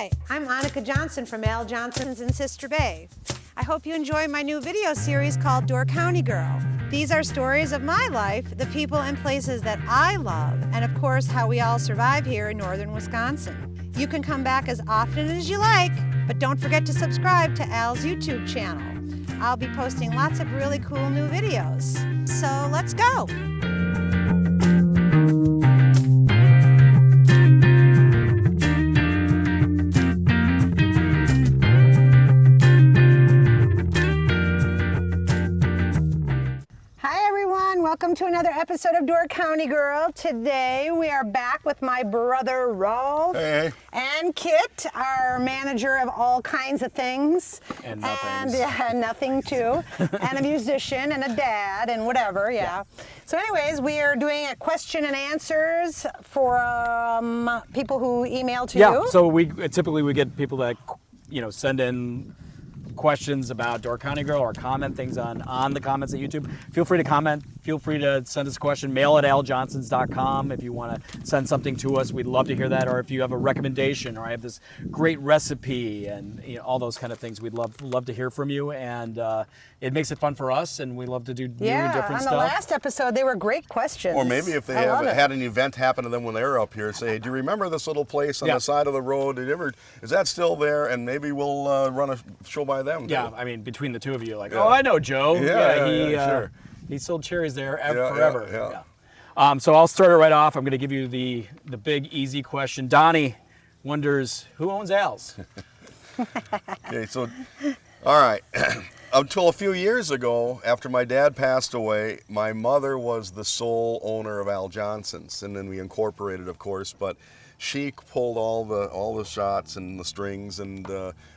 Hi, I'm Annika Johnson from Al Johnson's in Sister Bay. I hope you enjoy my new video series called Door County Girl. These are stories of my life, the people and places that I love, and of course how we all survive here in northern Wisconsin. You can come back as often as you like, but don't forget to subscribe to Al's YouTube channel. I'll be posting lots of really cool new videos. So let's go. Welcome to another episode of Door County Girl. Today we are back with my brother Rolf and Kit, our manager of all kinds of things. And nothings. And nothing too. And a musician and a dad and whatever, yeah. So anyways, we are doing a question and answers for people who email to you. Yeah, so we typically get people that, send in questions about Door County Girl or comment things on the comments at YouTube. Feel free to comment. Feel free to send us a question. Mail at aljohnsons.com if you want to send something to us. We'd love to hear that. Or if you have a recommendation, or I have this great recipe, and all those kind of things, we'd love to hear from you. And it makes it fun for us, and we love to do new and different stuff. On the last episode, they were great questions. Or maybe if they had an event happen to them when they were up here, say, do you remember this little place on the side of the road? Is that still there? And maybe we'll run a show by them. Yeah, I mean, between the two of you, oh, I know Joe. Sure. He sold cherries there forever. So I'll start it right off. I'm going to give you the big, easy question. Donnie wonders, who owns Al's? Okay, so, all right. Until a few years ago, after my dad passed away, my mother was the sole owner of Al Johnson's, and then we incorporated, of course, but she pulled all the shots and the strings, and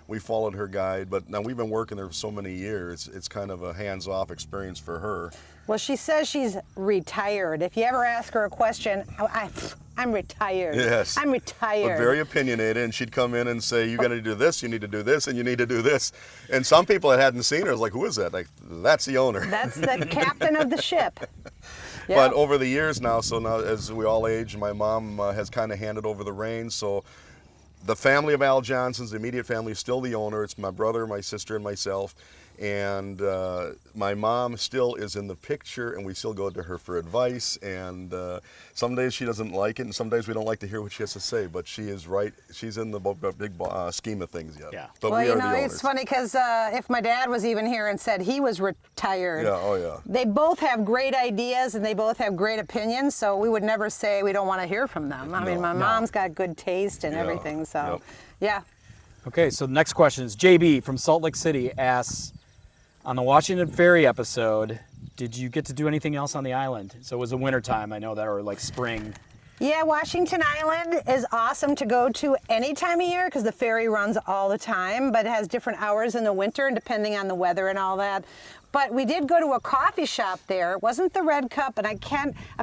we followed her guide. But now we've been working there for so many years, it's kind of a hands-off experience for her. Well, she says she's retired. If you ever ask her a question, I'm retired. Yes. I'm retired. But very opinionated, and she'd come in and say, you got to do this, you need to do this, and you need to do this. And some people that hadn't seen her was like, who is that? Like, that's the owner. That's the captain of the ship. Yep. But over the years now, so now as we all age, my mom has kind of handed over the reins. So the family of Al Johnson's, the immediate family, is still the owner. It's my brother, my sister, and myself. And my mom still is in the picture, and we still go to her for advice. And some days she doesn't like it, and some days we don't like to hear what she has to say. But she is right. She's in the big scheme of things yet. Yeah. But well, we are the owners. It's funny because if my dad was even here and said he was retired, they both have great ideas and they both have great opinions. So we would never say we don't want to hear from them. I mean, my mom's got good taste and everything. So, yeah. Okay, so the next question is JB from Salt Lake City asks, on the Washington Ferry episode, did you get to do anything else on the island? So it was a wintertime, I know that, or like spring. Yeah, Washington Island is awesome to go to any time of year because the ferry runs all the time, but it has different hours in the winter and depending on the weather and all that. But we did go to a coffee shop there. It wasn't the Red Cup, and I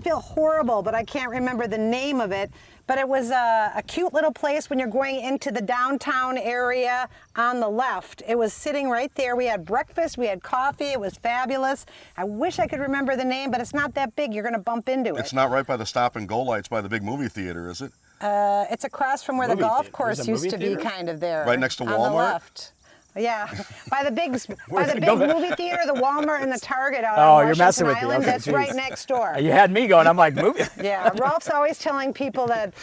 feel horrible, but I can't remember the name of it. But it was a cute little place when you're going into the downtown area on the left. It was sitting right there. We had breakfast, we had coffee, it was fabulous. I wish I could remember the name, but it's not that big. You're gonna bump into it. It's not right by the stop and go lights by the big movie theater, is it? It's across from where the golf course used to be, kind of there. Right next to Walmart? On the left. Yeah, by the big movie theater, the Walmart and the Target out on Washington you're messing with me. Island. Okay, that's right next door. You had me going, I'm like, movie. Yeah, Rolf's always telling people that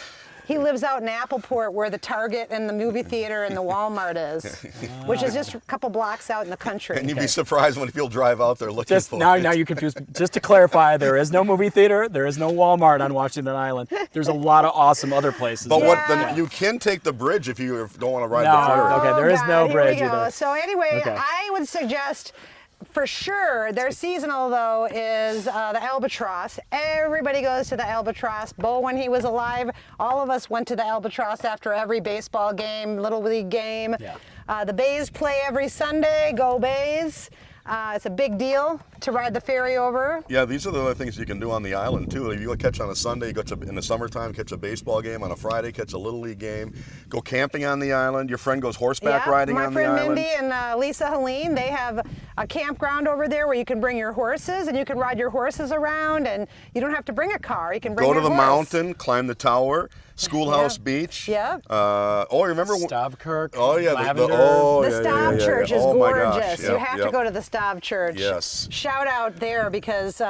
he lives out in Appleport where the Target and the movie theater and the Walmart is, which is just a couple blocks out in the country. And you'd be surprised when people drive out there looking for it. Now you're confused. Just to clarify, there is no movie theater, there is no Walmart on Washington Island. There's a lot of awesome other places. But you can take the bridge if you don't want to ride the ferry. Okay, there is no bridge either. So anyway, I would suggest, for sure, their seasonal, though, is the Albatross. Everybody goes to the Albatross. Bo, when he was alive, all of us went to the Albatross after every baseball game, Little League game. Yeah. The Bays play every Sunday. Go Bays. It's a big deal. to ride the ferry over. Yeah, these are the other things you can do on the island too. If you catch on a Sunday, you go in the summertime, catch a baseball game. On a Friday, catch a Little League game. Go camping on the island. Your friend goes horseback riding on the island. My friend Mindy and Lisa Helene, they have a campground over there where you can bring your horses and you can ride your horses around, and you don't have to bring a car. You can bring Go to your the horse. mountain, climb the tower, Schoolhouse Beach. Yeah. Remember? Stavkirk. Oh yeah, Lavender. The Stav Church is oh, gorgeous. My gosh. You have to go to the Stav Church. Yes. Shout out there because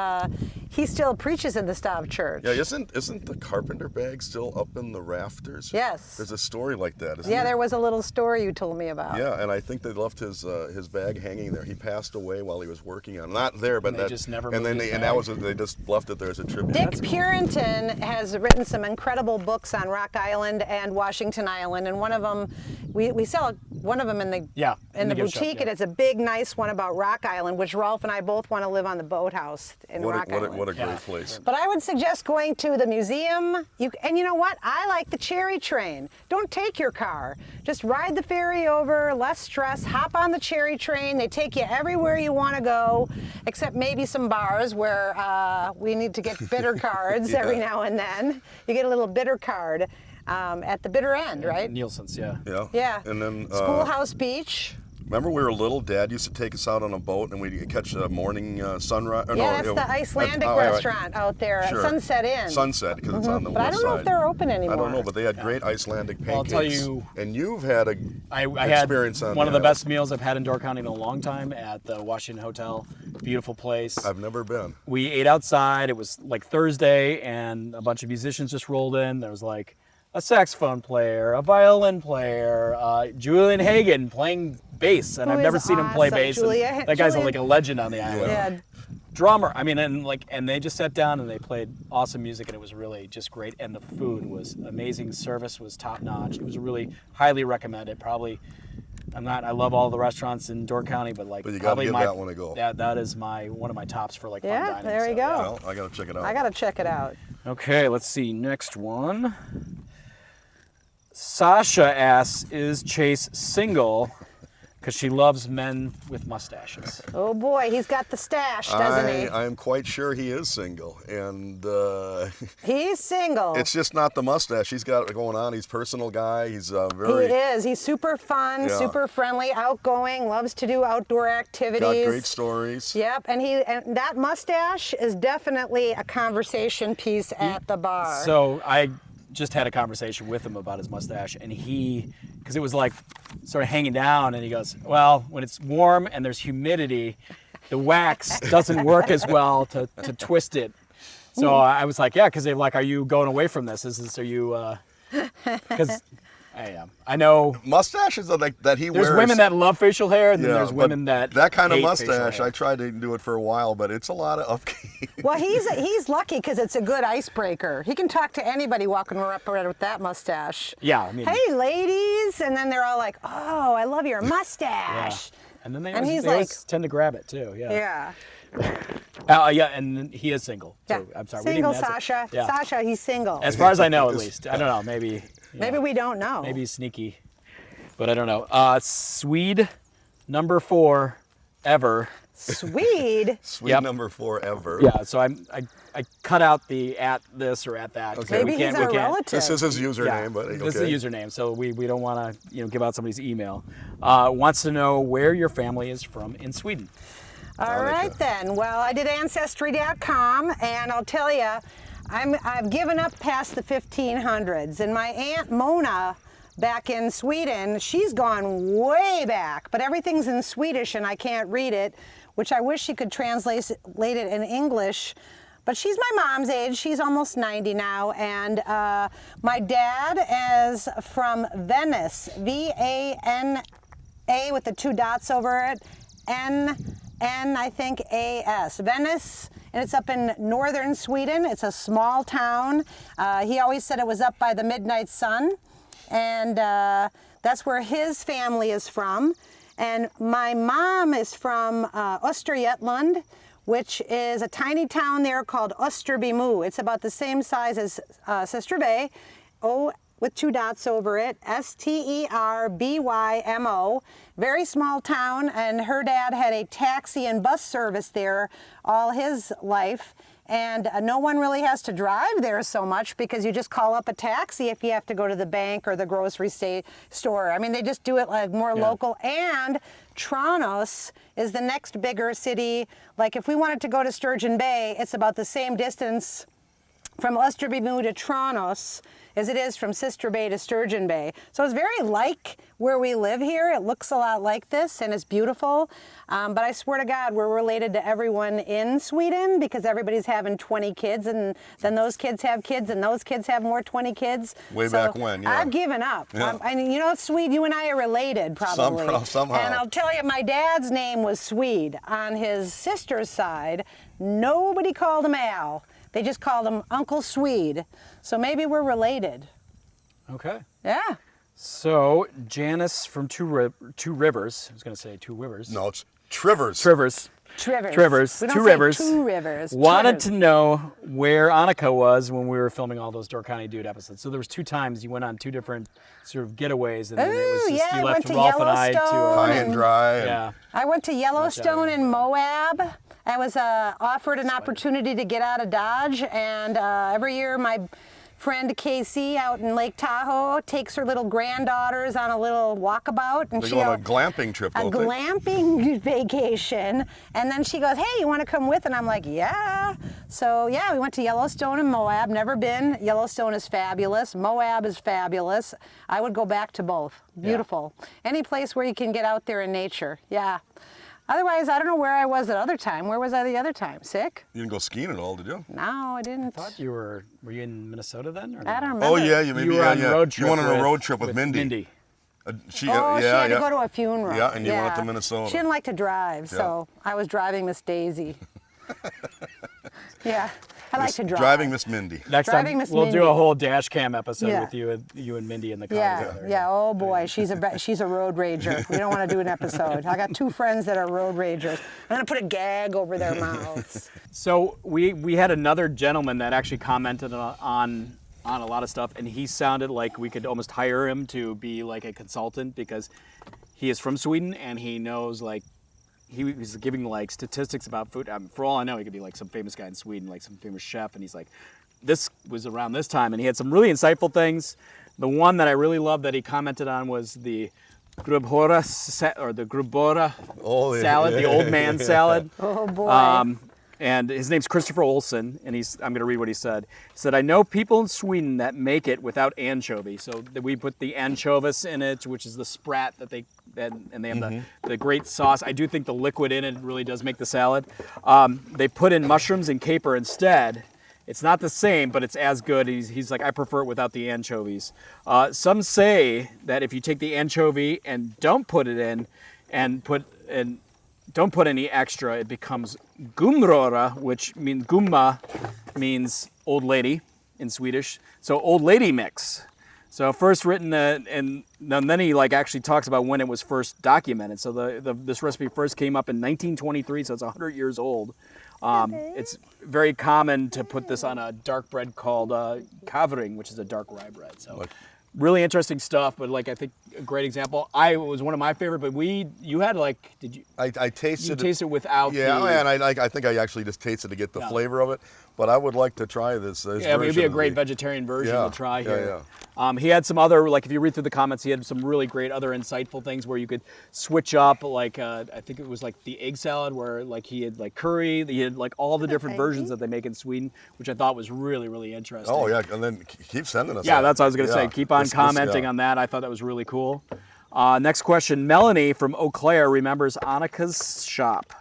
he still preaches in the Stav Church. Yeah, isn't the carpenter bag still up in the rafters? Yes. There's a story like that, isn't Yeah, there? there was a little story you told me about. Yeah, and I think they left his bag hanging there. He passed away while he was working on it. Not there, but And they just never and then moved his and that bag. was they just left it there as a tribute. Dick Purinton has written some incredible books on Rock Island and Washington Island, and one of them, we sell one of them in the in the gift shop, boutique, and it's a big, nice one about Rock Island, which Rolf and I both want to live on the boathouse in Rock Island. What a great place. But I would suggest going to the museum. And you know what? I like the cherry train. Don't take your car. Just ride the ferry over, less stress, hop on the cherry train. They take you everywhere you want to go, except maybe some bars where we need to get bitter cards every now and then. You get a little bitter card at the bitter end, right? Nielsen's, yeah. Yeah. Yeah. And then Schoolhouse Beach. remember we were little, Dad used to take us out on a boat and we'd catch a morning sunrise. Yeah, that's the Icelandic restaurant out there at Sure. Sunset Inn. Sunset, because it's on the But I west don't know side. if they're open anymore. I don't know, but they had great Icelandic pancakes. Well, I'll tell you- And you've had a I had experience on one of the island. best meals I've had in Door County in a long time at the Washington Hotel. Beautiful place. I've never been. We ate outside. It was like Thursday, and a bunch of musicians just rolled in. There was like a saxophone player, a violin player, Julian Hagen playing bass, and Who I've never is seen him play awesome. bass. and Julian- that guy's Julian- like a legend on the island. Yeah. Drummer. I mean, and they just sat down and they played awesome music, and it was really just great. And the food was amazing. Service was top notch. It was really highly recommended. Probably. I love all the restaurants in Door County, but like But you gotta probably give my, that one a go. That is one of my tops for like fun Yeah, dining. there you so, go. yeah. Well, I gotta check it out. I gotta check it out. Okay, let's see. Next one. Sasha asks, is Chase single? Because she loves men with mustaches. Oh boy, he's got the stash, doesn't he? I am quite sure he is single, and He's single. it's just not the mustache he's got going on. He's a personal guy. He's He very is. He's super fun, Yeah. super friendly, outgoing, loves to do outdoor activities. got great stories. Yep, and that mustache is definitely a conversation piece at the bar. So I just had a conversation with him about his mustache, and because it was like sort of hanging down, and he goes, well, when it's warm and there's humidity, the wax doesn't work as well to twist it. So I was like, yeah, because they're like, are you going away from this? Are you, because I am. I know Mustaches are like that he there's wears. women that love facial hair, and then Yeah, there's but women that kind of hate facial mustache. hair. I tried to do it for a while, but it's a lot of upkeep. Well, he's lucky because it's a good icebreaker. He can talk to anybody walking around with that mustache. Yeah, I mean, Hey, ladies, and then they're all like, "Oh, I love your yeah. mustache." And then they And always, he's they always like- tend to grab it too. Yeah. Yeah. Yeah, and he is single. So Yeah. I'm sorry. we Single didn't answer- Sasha. Yeah. Sasha, he's single. As far as I know, at least. I don't know. Maybe. Maybe we don't know. Maybe he's sneaky, but I don't know. Swede, number 4, ever. Swede. Sweet Yep. number 4 ever. Yeah. So I cut out the at this or at that. 'cause Okay. Maybe he's our relative. This is his username, Yeah, but okay. this is the username, so we don't want to give out somebody's email. Wants to know where your family is from in Sweden. All right then. Well, I did Ancestry.com, and I'll tell you, I've given up past the 1500s, and my Aunt Mona back in Sweden, she's gone way back, but everything's in Swedish and I can't read it, which I wish she could translate it in English. But she's my mom's age. She's almost 90 now, and my dad is from Venice, V-A-N-A with the 2 dots over it, N, I think, A-S, Venice, and it's up in northern Sweden. It's a small town. He always said it was up by the midnight sun, and that's where his family is from. And my mom is from Östergötland, which is a tiny town there called Österbymo. It's about the same size as Sister Bay, with 2 dots over it, Sterbymo. Very small town, and her dad had a taxi and bus service there all his life. And no one really has to drive there so much because you just call up a taxi if you have to go to the bank or the grocery store. I mean, they just do it like more local. And Tranås is the next bigger city. Like if we wanted to go to Sturgeon Bay, it's about the same distance from Österbymo to Tranås as it is from Sister Bay to Sturgeon Bay. So it's very like where we live here. It looks a lot like this and it's beautiful. But I swear to God, we're related to everyone in Sweden because everybody's having 20 kids and then those kids have kids and those kids have more 20 kids. Way back when, yeah. I've given up. Yeah. I mean, you know, Swede, you and I are related probably. Somehow. And I'll tell you, my dad's name was Swede. On his sister's side, nobody called him Al. They just called him Uncle Swede. So maybe we're related. Okay. Yeah. So Janice from Two Rivers, I was going to say Two Rivers. No, it's Trivers. Trivers. We don't Two say Rivers. Two Rivers. Wanted Trivers. to know where Annika was when we were filming all those Door County Dude episodes. So there was 2 times you went on 2 different sort of getaways, and then it was just yeah, you I left went to Rolf and I Yellowstone. High and dry. And yeah. I went to Yellowstone in Moab. I was offered an opportunity to get out of Dodge, and every year my friend Casey out in Lake Tahoe takes her little granddaughters on a little walkabout. And They go on a glamping trip, a don't they? glamping vacation. And then she goes, hey, you want to come with? And I'm like, yeah. So yeah, we went to Yellowstone and Moab. Never been. Yellowstone is fabulous. Moab is fabulous. I would go back to both. Beautiful. Any place where you can get out there in nature. Yeah. Otherwise, I don't know where I was at other time. Where was I the other time? Sick? You didn't go skiing at all, did you? No, I didn't. I thought you were you in Minnesota then? Or I don't no? remember. Oh yeah, you maybe You were on yeah. road trip. You went on a with- road trip with Mindy. Mindy. She She had yeah. to go to a funeral. Yeah, and you went to Minnesota. She didn't like to drive, so I was driving Miss Daisy. Yeah, I like to drive. Driving Miss Mindy. Next Driving time Miss we'll Mindy. do a whole dash cam episode Yeah. with you and Mindy in the car Yeah, together. yeah. Oh boy, she's a road rager. We don't want to do an episode. I got 2 friends that are road ragers. I'm gonna put a gag over their mouths. So we had another gentleman that actually commented on a lot of stuff, and he sounded like we could almost hire him to be like a consultant because he is from Sweden and he knows like he was giving like statistics about food. For all I know, he could be like some famous guy in Sweden, like some famous chef, and he's like, this was around this time, and he had some really insightful things. The one that I really loved that he commented on was the grubhora or the grubora salad, the old man salad. Oh boy. And his name's Christopher Olson, and I'm going to read what he said. He said, I know people in Sweden that make it without anchovy. So we put the anchovies in it, which is the sprat that they have the great sauce. I do think the liquid in it really does make the salad. They put in mushrooms and caper instead. It's not the same, but it's as good. He's like, I prefer it without the anchovies. Some say that if you take the anchovy and don't put it in don't put any extra, it becomes gumrora, which means gumma means old lady in Swedish. So old lady mix. So first written, and then he like actually talks about when it was first documented. So this recipe first came up in 1923, so it's 100 years old. It's very common to put this on a dark bread called kavring, which is a dark rye bread. So really interesting stuff, but like I think a great example. It was one of my favorite, but you had like, did you? I tasted You tasted it without Yeah, the... and I think I actually just tasted to get the flavor of it. But I would like to try this. Yeah, it would be a great vegetarian version to try here. He had some other, like if you read through the comments, he had some really great other insightful things where you could switch up, like I think it was like the egg salad where like he had like curry, he had like all the different versions that they make in Sweden, which I thought was really, really interesting. Oh yeah, and then keep sending us. Yeah, that. that's what I was going to say. Keep on commenting on that. I thought that was really cool. Next question. Melanie from Eau Claire remembers Annika's shop.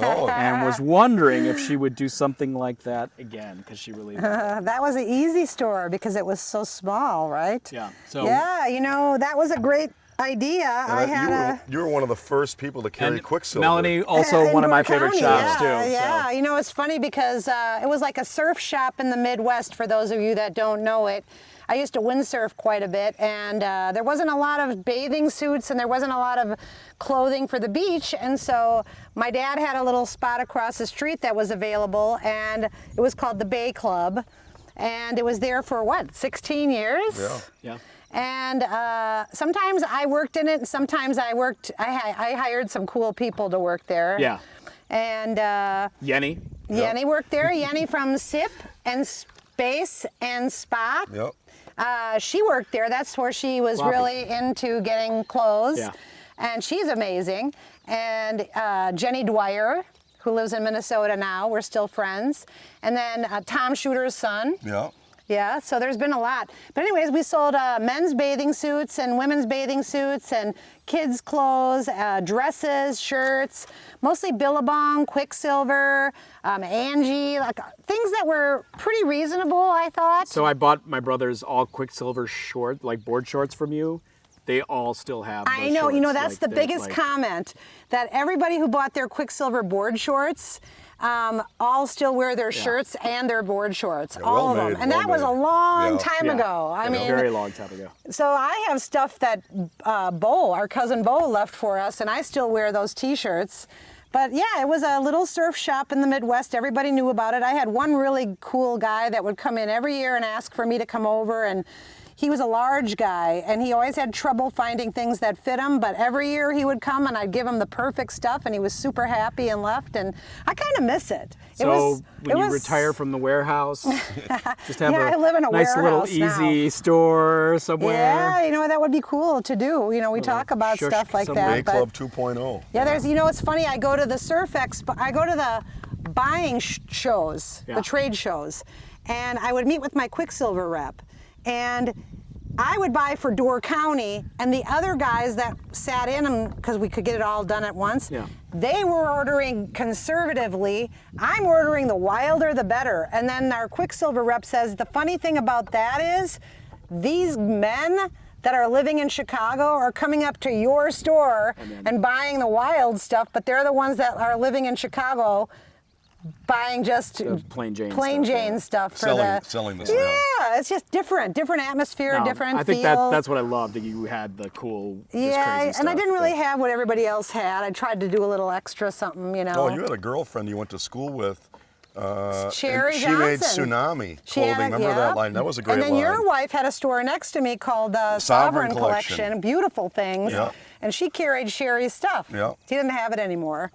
Oh. And was wondering if she would do something like that again because she really That was an easy store because it was so small, right? Yeah. So yeah, that was a great idea. You were one of the first people to carry Quicksilver. Melanie, also In one of my Door favorite County, shops too. Yeah, So. it's funny because it was like a surf shop in the Midwest, for those of you that don't know it. I used to windsurf quite a bit, and there wasn't a lot of bathing suits and there wasn't a lot of clothing for the beach, and so my dad had a little spot across the street that was available, and it was called the Bay Club. And it was there for what, 16 years? Yeah. Yeah. And sometimes I worked in it, and sometimes I hired some cool people to work there. Yeah. And Yenny. Yenny worked there. Yenny from SIP and Space and Spa. Yep. She worked there. That's where she was Floppy. really into getting clothes. Yeah. And she's amazing. And Jenny Dwyer, who lives in Minnesota now. We're still friends. And then Tom Shooter's son. Yeah. Yeah, so there's been a lot. But anyways, we sold men's bathing suits and women's bathing suits and kids' clothes, dresses, shirts, mostly Billabong, Quicksilver, Angie, like things that were pretty reasonable, I thought. So I bought my brother's all Quicksilver short, like board shorts from you. They all still have those I know, you know, shorts, that's like, the they're, biggest like- comment, that everybody who bought their Quicksilver board shorts all still wear their shirts and their board shorts, Yeah, all of well them. made, And that well was a made. long Yeah. time Yeah. ago. I A mean, very long time ago. so I have stuff that Bo, our cousin Bo, left for us, and I still wear those T-shirts. But yeah, it was a little surf shop in the Midwest. Everybody knew about it. I had one really cool guy that would come in every year and ask for me to come over, and he was a large guy, and he always had trouble finding things that fit him, but every year he would come and I'd give him the perfect stuff, and he was super happy and left, and I kind of miss it. So when you retire from the warehouse, just have Yeah, I a live in a nice little warehouse now. easy store somewhere. Yeah, you know, that would be cool to do. You know, we talk about shush stuff like somewhere. that. Bay but- Club 2.0. Yeah, there's, you know, it's funny, I go to the Surf Expo, I go to the buying shows, Yeah. the trade shows, and I would meet with my Quicksilver rep, and I would buy for Door County, and the other guys that sat in them, because we could get it all done at once, Yeah. they were ordering conservatively. I'm ordering the wilder the better. And then our Quicksilver rep says, the funny thing about that is, these men that are living in Chicago are coming up to your store and buying the wild stuff, but they're the ones that are living in Chicago buying just The plain Jane stuff, stuff for Selling the yeah, it's just different atmosphere, No, different I think feel. that's what I loved, that you had the cool, just Yeah, crazy and I stuff, didn't really but- have what everybody else had. I tried to do a little extra something, you know. Oh, you had a girlfriend you went to school with. Sherry and she made Johnson. Tsunami She had clothing. a- Remember yeah. that line? That was a great And then line. your wife had a store next to me called Sovereign Sovereign Collection. Collection. Beautiful things. Yeah. And she carried Sherry's stuff. Yeah. She didn't have it anymore.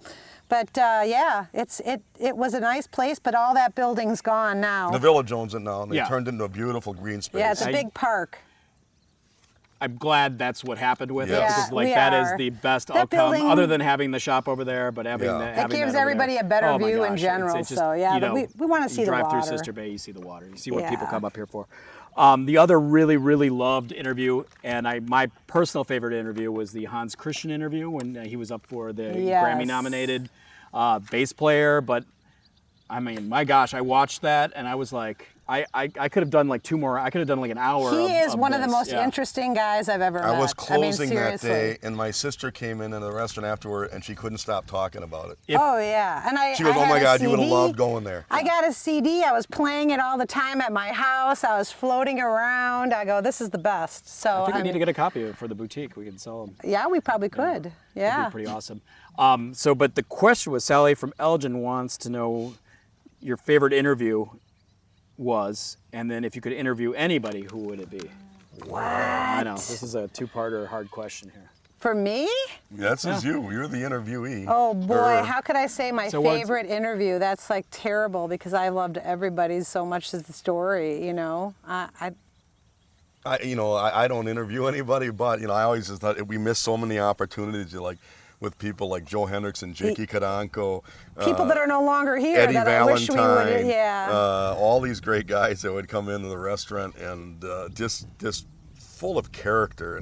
But yeah, it was a nice place, but all that building's gone now. The Village owns it now, and they Yeah. turned into a beautiful green space. Yeah, it's a I- big park. I'm glad that's what happened with Yes. it, because Yeah, like we that are. is the best That outcome, building- other than having the shop over there, but having Yeah. the, It having gives that over everybody there. a better Oh my view in gosh, general, it's just, so, yeah, you but know, we wanna you see the drive through water. Sister Bay, you see the water, you see what people Yeah. come up here for. The other really loved interview, and my personal favorite interview was the Hans Christian interview when he was up for the Yes. Grammy-nominated bass player. But I mean, my gosh, I watched that and I was like, I could have done like two more. I could have done like an hour. He is one of the this. most Yeah. interesting guys I've ever met. I was closing that seriously. day, and my sister came into the restaurant afterward, and she couldn't stop talking about it. Oh yeah, and She goes, I "Oh had my a God, you would have CD. loved going there." I got a CD. I was playing it all the time at my house. I was floating around. I go, this is the best. So I think we mean, need to get a copy of it for the boutique. We can sell them. yeah, we probably could. Yeah. That'd be pretty awesome. But the question was, Sally from Elgin wants to know your favorite interview was, and then if you could interview anybody, who would it be? What? I know, this is a two-parter hard question here. For me? That's you. You're the interviewee. Oh boy, Or- how could I say my So what's- favorite interview? That's like terrible because I loved everybody's so much as the story. You know, I I don't interview anybody, but I always just thought we miss so many opportunities. With people like Joe Hendrickson, Jakey Kadanko, people that are no longer here Eddie that I wish we Valentine, would. Yeah. all these great guys that would come into the restaurant and just full of character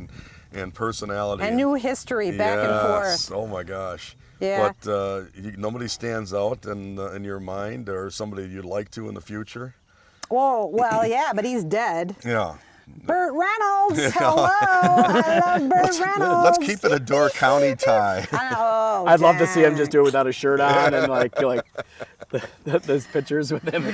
and personality. and new history back and Yes. forth. Oh my gosh. Yeah. But nobody stands out in your mind, or somebody you'd like to in the future. Whoa, well, yeah, but he's dead. Yeah. Burt Reynolds, hello. I love Burt Reynolds. Let's keep it a Door County tie. Oh, I'd love to see him dang. just do it without a shirt on and like those pictures with him.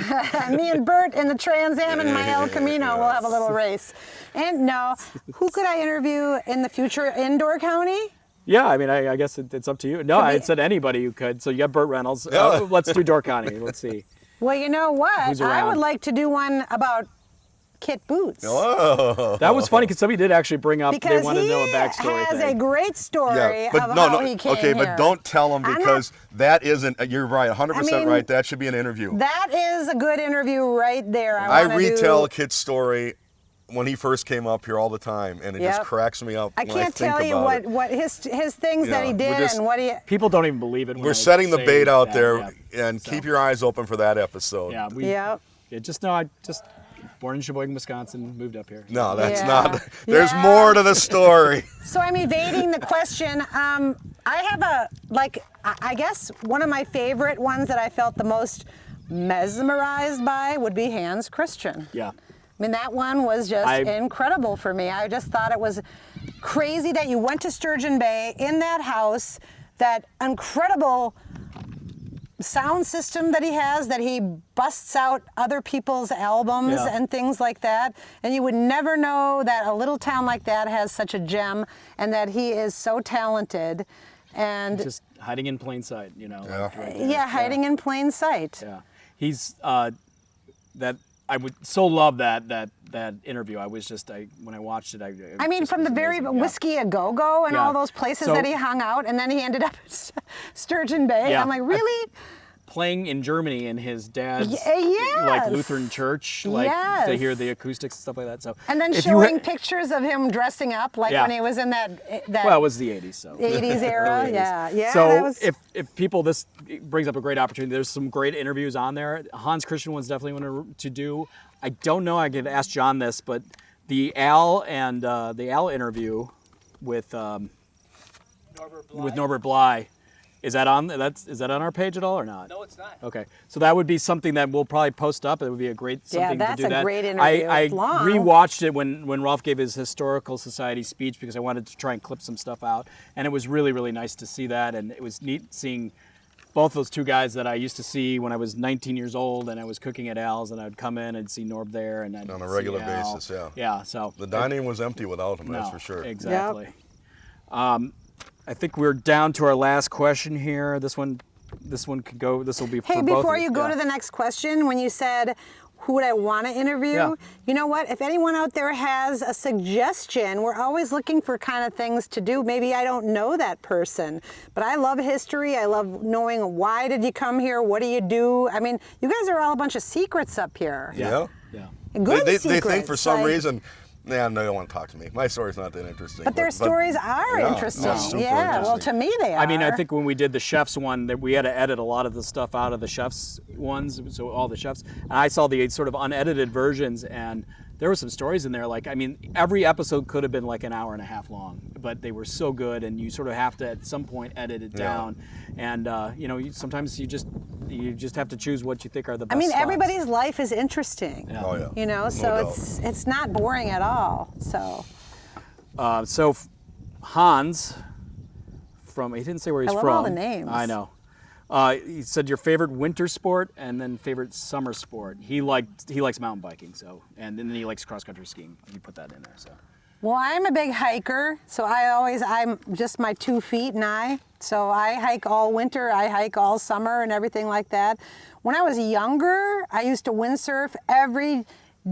Me and Bert in the Trans Am and my El Camino will have a little race. And no, who could I interview in the future in Door County? Yeah, I mean, I guess it's up to you. No, Could I be- had said anybody who could. So you got Burt Reynolds. Yeah. Let's do Door County. Let's see. Well, you know what? Who's I around? would like to do one about Kit Boots. Oh. That was funny because somebody did actually bring up Because they want to he know a backstory has thing. a great story of how he came okay, here. but don't tell them I'm because that isn't. You're right, 100% I mean, right. That should be an interview. That is a good interview right there. I wanna retell do, Kit's story when he first came up here all the time, and it just Yep. cracks me up. I when can't think tell you about what it. his things that he Yeah, did we're just- and what he. People don't even believe it. When We're I setting the say bait out that, there, yeah. and keep your eyes open for that episode. Yeah, Yep. just know I just born in Sheboygan, Wisconsin, moved up here. No, that's Yeah. not. There's Yeah. more to the story. So I'm evading the question. I have I guess one of my favorite ones that I felt the most mesmerized by would be Hans Christian. Yeah. I mean, that one was just incredible for me. I just thought it was crazy that you went to Sturgeon Bay in that house, that incredible sound system that he has, that he busts out other people's albums Yeah. and things like that. And you would never know that a little town like that has such a gem and that he is so talented. And Just hiding in plain sight, you know. Yeah. like right there. yeah, hiding in plain sight. Yeah, he's that I would so love that interview. I was just when I watched it, I mean, just from was the very amazing. Yeah. Whiskey A Go Go and Yeah. all those places So- that he hung out, and then he ended up at Sturgeon Bay. Yeah. I'm like, really? Playing in Germany in his dad's yes. like Lutheran church, like to Yes. hear the acoustics and stuff like that. So And then if you showing ha- pictures of him dressing up, like Yeah. when he was in that well, it was the 80s, so 80s era. Early 80s. Yeah, yeah. So that was, if people, this brings up a great opportunity. There's some great interviews on there. Hans Christian one's definitely one to do. I don't know. I could ask John this, but the Al interview with Norbert Bly. Is that on our page at all or not? No, it's not. Okay, so that would be something that we'll probably post up. It would be a great something that's to do a that. great interview. I It's long. rewatched it when Rolf gave his historical society speech because I wanted to try and clip some stuff out, and it was really really nice to see that, and it was neat seeing both those two guys that I used to see when I was 19 years old and I was cooking at Al's, and I'd come in and see Norb there, and I'd On a see regular Al. basis, yeah. Yeah, so The dining room was empty without him, that's no, for sure. Exactly. I think we're down to our last question here. This one could go. This will be for hey, both of before you go yeah. to the next question, when you said, who would I want to interview? Yeah. You know what? If anyone out there has a suggestion, we're always looking for kind of things to do. Maybe I don't know that person, but I love history. I love knowing why did you come here? What do you do? I mean, you guys are all a bunch of secrets up here. Yeah. Yeah. Good They secrets. think for some like- reason, man, they don't want to talk to me. My story's not that interesting. But their stories are yeah, interesting. no, super Yeah, well, interesting. to me they are. I mean, I think when we did the chefs one, that we had to edit a lot of the stuff out of the chefs ones, so all the chefs. And I saw the sort of unedited versions, and there were some stories in there. Like, I mean, every episode could have been like an hour and a half long, but they were so good, and you sort of have to at some point edit it down. And sometimes you just have to choose what you think are the best. I mean, spots. everybody's life is interesting. Yeah. Oh, yeah. You know, No so doubt. it's not boring at all. So Hans from, he didn't say where he's I love from. all the names. I know. He said your favorite winter sport and then favorite summer sport. He likes mountain biking, so, and then he likes cross country skiing. You put that in there, so. Well, I'm a big hiker, so I'm just my 2 feet and I. So I hike all winter, I hike all summer and everything like that. When I was younger, I used to windsurf every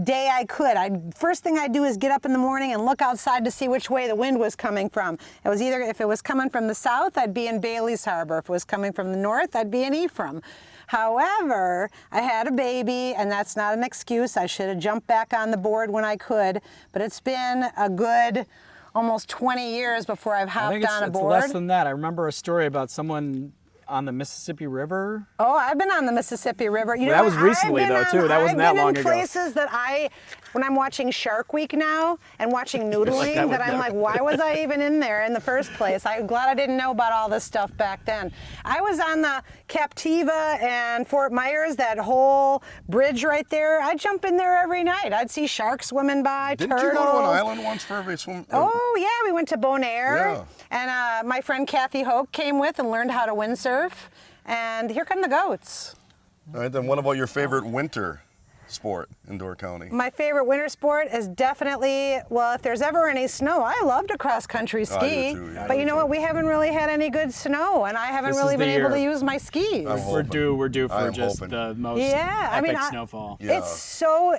day I could. First thing I'd do is get up in the morning and look outside to see which way the wind was coming from. It was either, if it was coming from the south, I'd be in Bailey's Harbor. If it was coming from the north, I'd be in Ephraim. However, I had a baby, and that's not an excuse. I should have jumped back on the board when I could, but it's been a good almost 20 years before I've I hopped think on a it's board. less than that. I remember a story about someone on the Mississippi River. Oh, I've been on the Mississippi River. You Well, know that was what? recently, though, too. That wasn't that long I've been ago. in places that when I'm watching Shark Week now and watching noodling, that that was I'm like, why was I even in there in the first place? I'm glad I didn't know about all this stuff back then. I was on the Captiva and Fort Myers, that whole bridge right there. I'd jump in there every night. I'd see sharks swimming by, Didn't turtles. you go to an island once for a swim? Oh, yeah, we went to Bonaire. Yeah. And my friend Kathy Hoke came with and learned how to windsurf. And here come the goats. All right, then what about your favorite winter sport in Door County? My favorite winter sport is definitely, well, if there's ever any snow, I love to cross-country ski. I do too, yeah. But you know what? We haven't really had any good snow, and I haven't really been able to use my skis. We're due for I'm just hoping. the most Yeah, epic snowfall. Yeah. It's so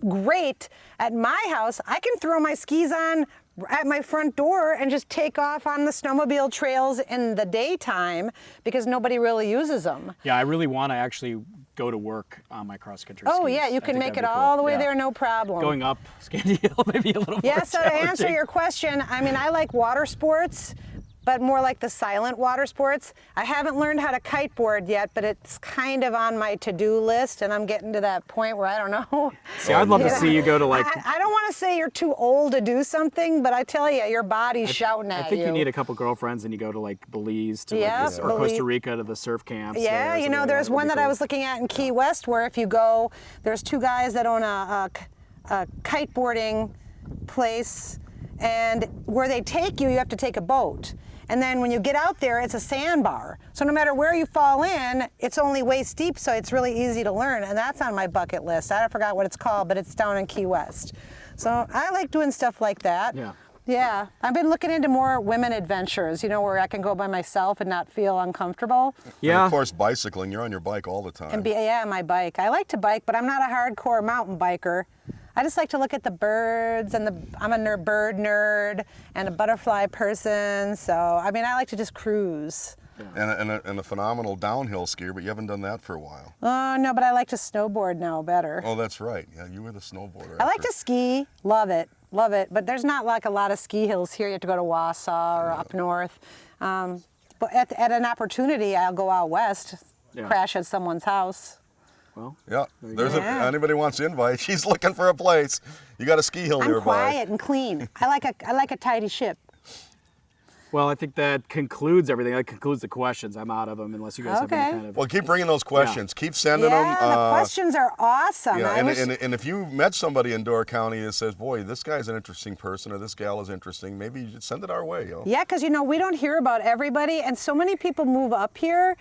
great at my house. I can throw my skis on at my front door and just take off on the snowmobile trails in the daytime because nobody really uses them. Yeah, I really want to actually go to work on my cross-country Oh skis. yeah, you I can think make that'd it be cool. all the way Yeah. there, no problem. Going up Scandy Hill maybe a little more Yeah, so to answer challenging. your question, I mean, I like water sports, but more like the silent water sports. I haven't learned how to kiteboard yet, but it's kind of on my to-do list, and I'm getting to that point where I don't know. See, I'd love to see you go to like. I don't want to say you're too old to do something, but I tell you, your body's shouting at you. I think you need a couple girlfriends and you go to like Belize to Yeah, like this, or Belize. Costa Rica to the surf camps. Yeah, or you something know, like there's That'd one be that I cool. was looking at in Key West where if you go, there's two guys that own a kiteboarding place, and where they take you, you have to take a boat. And then when you get out there, it's a sandbar. So no matter where you fall in, it's only waist deep, so it's really easy to learn. And that's on my bucket list. I forgot what it's called, but it's down in Key West. So I like doing stuff like that. Yeah. Yeah, I've been looking into more women adventures, you know, where I can go by myself and not feel uncomfortable. Yeah. And of course, bicycling. You're on your bike all the time. And yeah, my bike. I like to bike, but I'm not a hardcore mountain biker. I just like to look at the birds, and I'm a bird nerd and a butterfly person. So, I mean, I like to just cruise. And a phenomenal downhill skier, but you haven't done that for a while. Oh, no, but I like to snowboard now better. Oh, that's right. Yeah, you were the snowboarder. I like to ski. Love it. Love it. But there's not like a lot of ski hills here. You have to go to Wausau or up north. But at an opportunity, I'll go out west, crash at someone's house. Well, Yeah, there's Yeah. anybody wants to invite. She's looking for a place. You got a ski hill I'm nearby. quiet and clean. I like a tidy ship. well, I think that concludes everything. That concludes the questions. I'm out of them unless you guys have any Okay. kind of. Well, keep bringing those questions. Keep sending Yeah, them. the questions are awesome. Yeah, I and, wish- and if you met somebody in Door County that says, boy, this guy's an interesting person or this gal is interesting, maybe you should send it our way. Yo. Yeah, because you know, we don't hear about everybody, and so many people move up here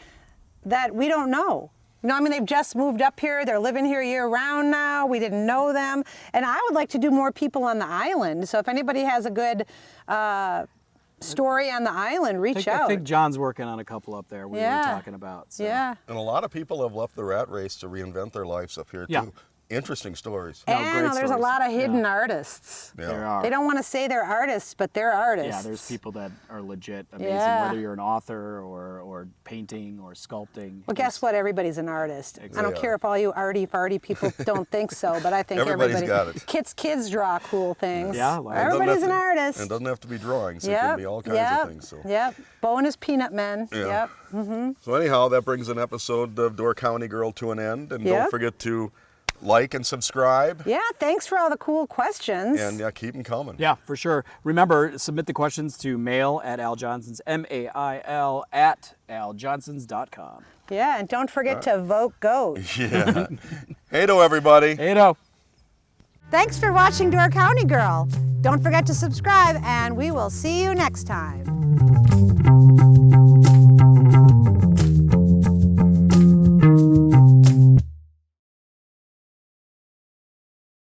that we don't know. You know, I mean, they've just moved up here. They're living here year-round now. We didn't know them. And I would like to do more people on the island. So if anybody has a good story on the island, reach out. I think John's working on a couple up there we were talking about. So. Yeah. And a lot of people have left the rat race to reinvent their lives up here, Yeah. too. Interesting stories. No, And great there's a stories. lot of hidden Yeah. artists. Yeah. There are. They don't want to say they're artists, but they're artists. Yeah, there's people that are legit amazing, Yeah. whether you're an author or painting or sculpting. Well, guess what? Everybody's an artist. I don't They care are. if all you arty-farty people don't think so, but I think Everybody's everybody. got it. Kids draw cool things. Yeah, like- Everybody's an And artist. it doesn't have to be drawings. It Yep. can be all kinds of things. So. Yep. Bo and his peanut men. Yeah. Yep. So anyhow, that brings an episode of Door County Girl to an end. And Yep. don't forget to like and subscribe. Yeah. Thanks for all the cool questions. And yeah, keep them coming. Yeah, for sure. Remember, submit the questions to mail@aljohnsons, mail@aljohnsons.com. Yeah, and don't forget to vote GOAT. Yeah. Hey-do, everybody. Hey-do. Thanks for watching Door County Girl. Don't forget to subscribe, and we will see you next time.